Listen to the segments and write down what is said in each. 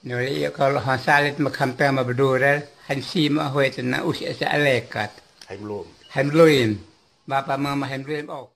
Nuli kalau hasalit makampeng mabdurel hansi ma hoy na usia sa alekat. Hay belum. Hemluin. Bapak mama hemluin oh.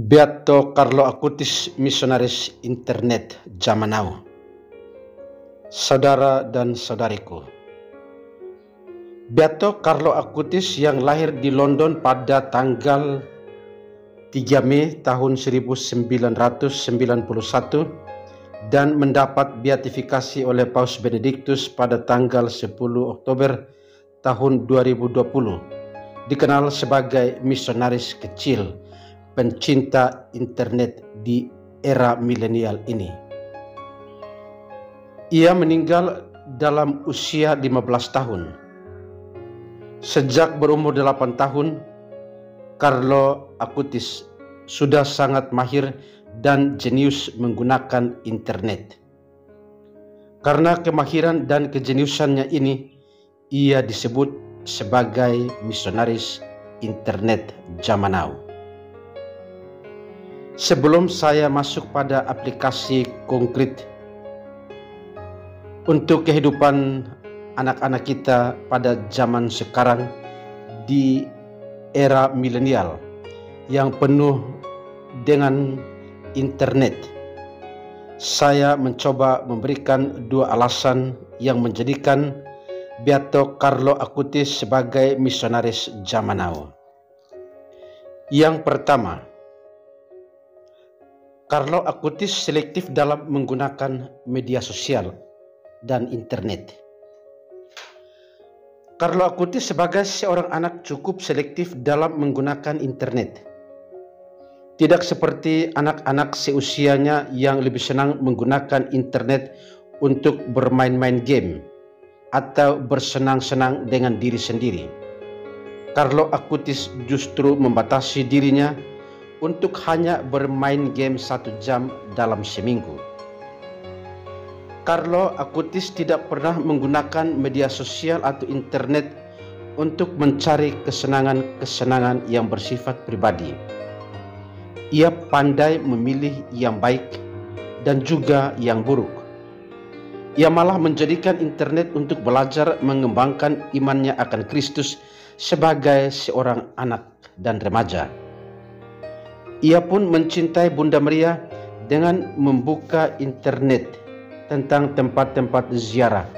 Beato Carlo Acutis, misionaris internet zaman now. Saudara dan saudariku, Beato Carlo Acutis yang lahir di London pada tanggal 3 Mei tahun 1991 dan mendapat beatifikasi oleh Paus Benediktus pada tanggal 10 Oktober tahun 2020, dikenal sebagai misionaris kecil pencinta internet di era milenial ini. Ia meninggal dalam usia 15 tahun. Sejak berumur 8 tahun, Carlo Acutis sudah sangat mahir dan jenius menggunakan internet. Karena kemahiran dan kejeniusannya ini, ia disebut sebagai misionaris internet zaman now. Sebelum saya masuk pada aplikasi konkret untuk kehidupan anak-anak kita pada zaman sekarang di era milenial yang penuh dengan internet, saya mencoba memberikan dua alasan yang menjadikan Beato Carlo Acutis sebagai misionaris zaman now. Yang pertama, Carlo Acutis selektif dalam menggunakan media sosial dan internet. Carlo Acutis sebagai seorang anak cukup selektif dalam menggunakan internet. Tidak seperti anak-anak seusianya yang lebih senang menggunakan internet untuk bermain-main game atau bersenang-senang dengan diri sendiri. Carlo Acutis justru membatasi dirinya untuk hanya bermain game 1 jam dalam seminggu. Carlo Acutis tidak pernah menggunakan media sosial atau internet untuk mencari kesenangan-kesenangan yang bersifat pribadi. Ia pandai memilih yang baik dan juga yang buruk. Ia malah menjadikan internet untuk belajar mengembangkan imannya akan Kristus sebagai seorang anak dan remaja. Ia pun mencintai Bunda Maria dengan membuka internet tentang tempat-tempat ziarah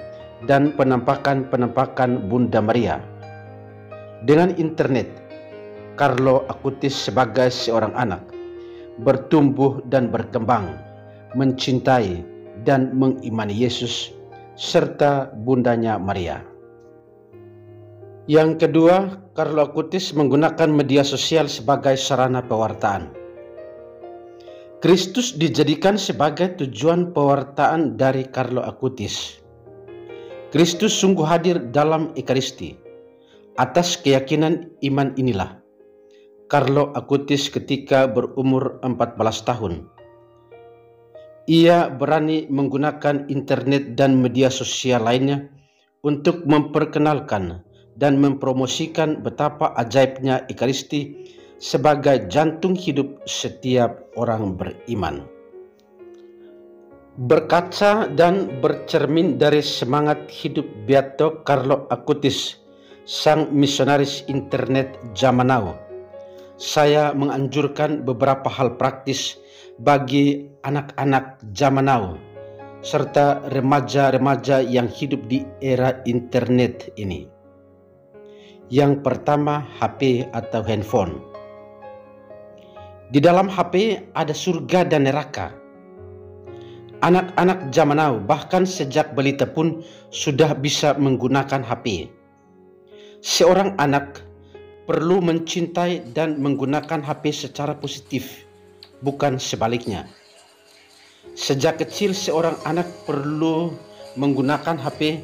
dan penampakan-penampakan Bunda Maria. Dengan internet, Carlo Acutis sebagai seorang anak bertumbuh dan berkembang, mencintai dan mengimani Yesus serta Bundanya Maria. Yang kedua, Carlo Acutis menggunakan media sosial sebagai sarana pewartaan. Kristus dijadikan sebagai tujuan pewartaan dari Carlo Acutis. Kristus sungguh hadir dalam Ekaristi. Atas keyakinan iman inilah Carlo Acutis ketika berumur 14 tahun. Ia berani menggunakan internet dan media sosial lainnya untuk memperkenalkan dan mempromosikan betapa ajaibnya Ekaristi sebagai jantung hidup setiap orang beriman. Berkaca dan bercermin dari semangat hidup Beato Carlo Acutis, sang misionaris internet zaman now, saya menganjurkan beberapa hal praktis bagi anak-anak zaman now serta remaja-remaja yang hidup di era internet ini. Yang pertama, HP atau handphone. Di dalam HP ada surga dan neraka. Anak-anak zaman now bahkan sejak balita pun sudah bisa menggunakan HP. Seorang anak perlu mencintai dan menggunakan HP secara positif, bukan sebaliknya. Sejak kecil seorang anak perlu menggunakan HP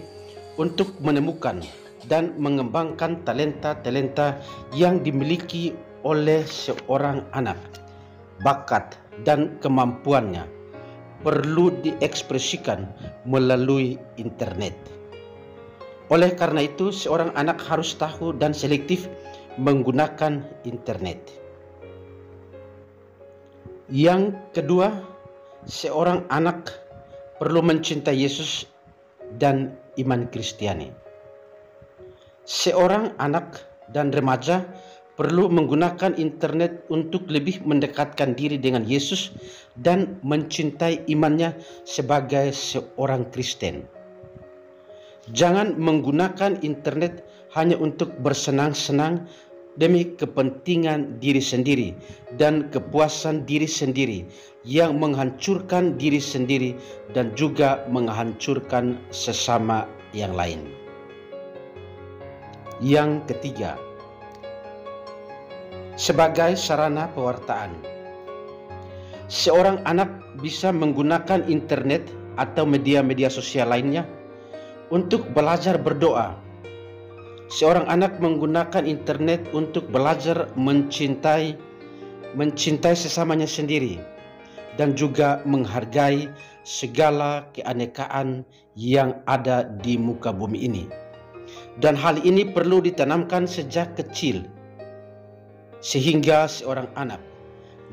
untuk menemukan dan mengembangkan talenta-talenta yang dimiliki oleh seorang anak, bakat dan kemampuannya perlu diekspresikan melalui internet. Oleh karena itu, seorang anak harus tahu dan selektif menggunakan internet. Yang kedua, seorang anak perlu mencintai Yesus dan iman Kristiani. Seorang anak dan remaja perlu menggunakan internet untuk lebih mendekatkan diri dengan Yesus dan mencintai imannya sebagai seorang Kristen. Jangan menggunakan internet hanya untuk bersenang-senang demi kepentingan diri sendiri dan kepuasan diri sendiri yang menghancurkan diri sendiri dan juga menghancurkan sesama yang lain. Yang ketiga, sebagai sarana pewartaan, seorang anak bisa menggunakan internet atau media-media sosial lainnya untuk belajar berdoa. Seorang anak menggunakan internet untuk belajar mencintai sesamanya sendiri dan juga menghargai segala keanekaan yang ada di muka bumi ini. Dan hal ini perlu ditanamkan sejak kecil sehingga seorang anak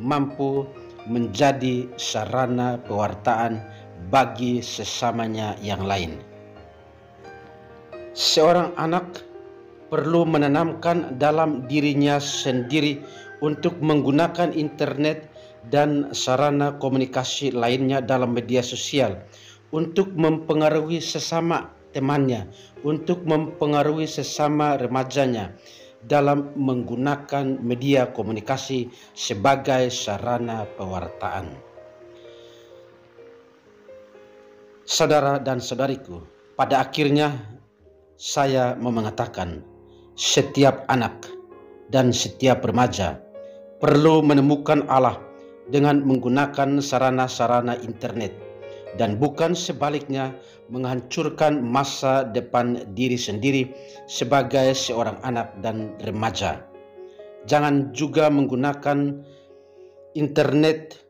mampu menjadi sarana pewartaan bagi sesamanya yang lain. Seorang anak perlu menanamkan dalam dirinya sendiri untuk menggunakan internet dan sarana komunikasi lainnya dalam media sosial untuk mempengaruhi sesama temannya, untuk mempengaruhi sesama remajanya dalam menggunakan media komunikasi sebagai sarana pewartaan. Saudara dan saudariku, pada akhirnya saya mau mengatakan, setiap anak dan setiap remaja perlu menemukan Allah dengan menggunakan sarana-sarana internet dan bukan sebaliknya menghancurkan masa depan diri sendiri sebagai seorang anak dan remaja. Jangan juga menggunakan internet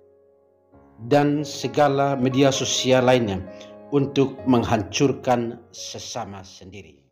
dan segala media sosial lainnya untuk menghancurkan sesama sendiri.